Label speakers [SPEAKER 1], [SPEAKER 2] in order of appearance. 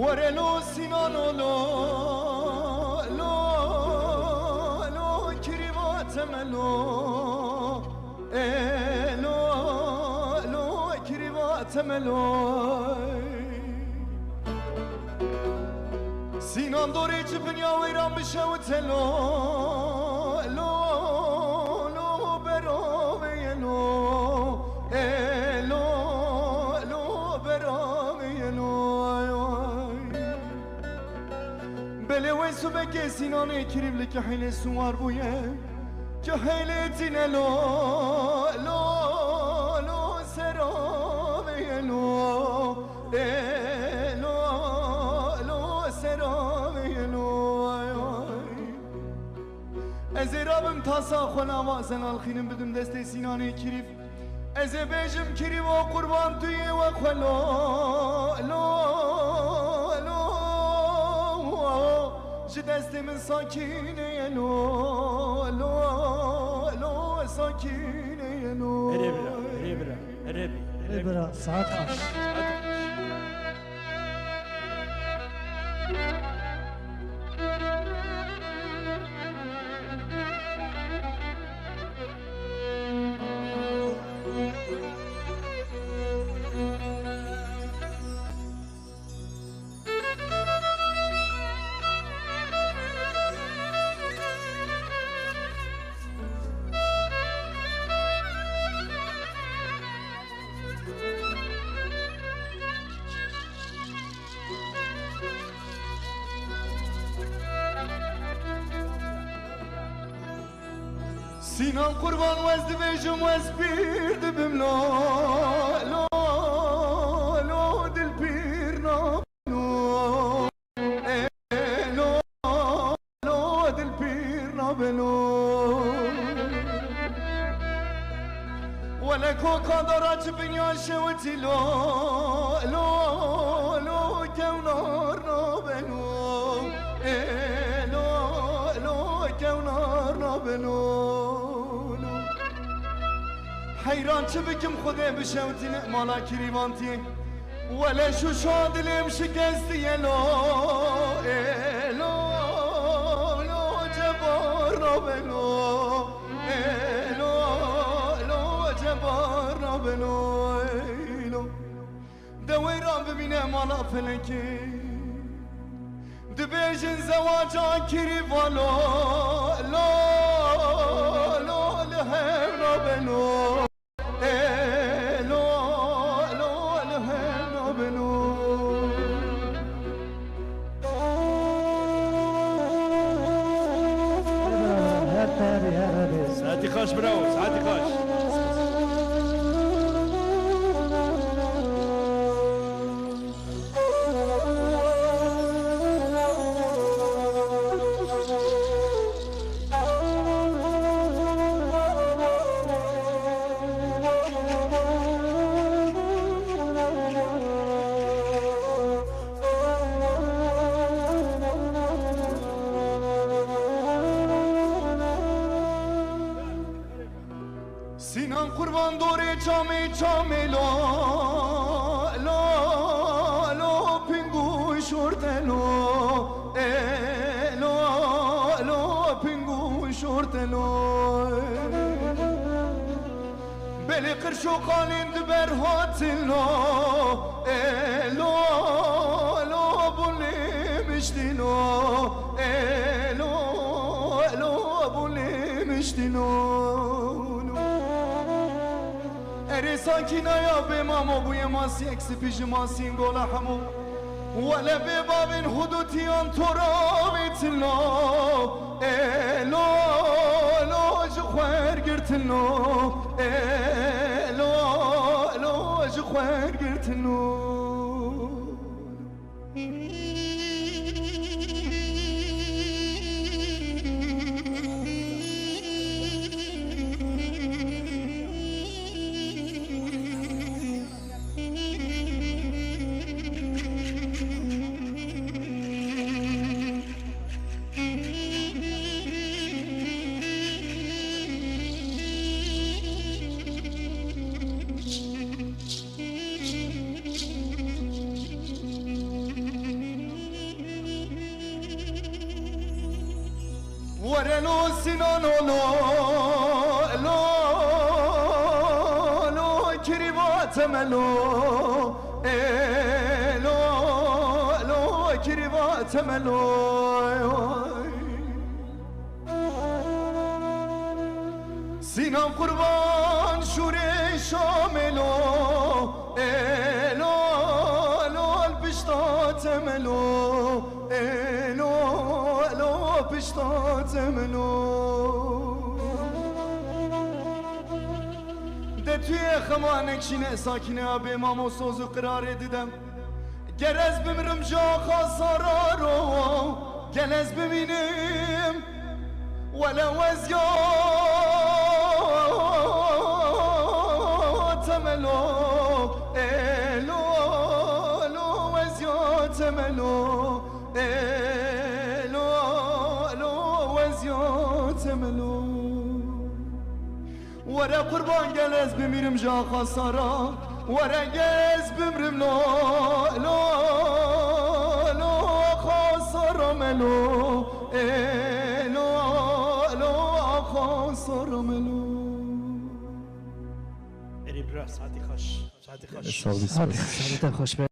[SPEAKER 1] ورلو سینانو لو لو لو کریوات ملو لو لو کریوات ملو سینان دوری چپنیا ویران بشه و تلو لو لو براوی لو لو لو براوی لو بله ویسو بگه سینانه کریبله که حیله سوار بویه که حیله تینه لو لو لو سرامه لو لو لو سرامه لو از رابم تاسا خونه واسن الخینم بدم دسته سینانه کریب از بیجم کریب و قربان توی و خلو لو دست من ساکینه لو لو لو ساکینه لو
[SPEAKER 2] هربرا ساعت خاش
[SPEAKER 1] سینان قربان وز دبیجم وز پیر دبم لو لو لو دل پیر نابلو لو لو دل پیر نابلو ولا کوکا دارات بنیا شوتی لو لو لو کونار نابلو لو لو کونار نابلو حیران چه بکم خوده بشوتی مالا کریوانتی ولی شو شادلیم شکستی لو لو لو جبار نابلو لو لو جبار نابلو لو دویران ببینه مالا فلکی دبیجن زواجا کریوانو لو لو لهم نابلو
[SPEAKER 3] ساعتي خاش براو ساعتي خاش
[SPEAKER 1] سینان قربان دوره چامه چامه لو لو لو پینگوی شورته لو لو لو پینگوی شورته لو بلی قرشو قالین دبر هاتل لو لو لو بولی مشتی لو لو لو بولی مشتی لو اري ساكنة يا بمامو بويا ماسي اكس بيج ماسي نقول حمو ولا بباب هدوتي انطرابت الله لو لو جخوار قرت له لو جخوار قرت له ورنو سنانو لو لو لو كريبات ملو لو لو كريبات ملو سینم قربان شوره شاملو لو لو البشتات ملو لو لو بشتات ملو ده توی خمانک شینه ساکنه به مامو سوزو قرار دیدم گرز بمیرم جا خسارا رو گلز ببینم ولو ازیات ملو لو لو ازیات ملو لو لو ازیات ملو ورا قربان گلز بمیرم جا خسارا ورا گز بمیرم لو لو لو خسارا ملو
[SPEAKER 3] اری برا ساعتی خوش ساعتی خوش
[SPEAKER 2] ساعتی خوش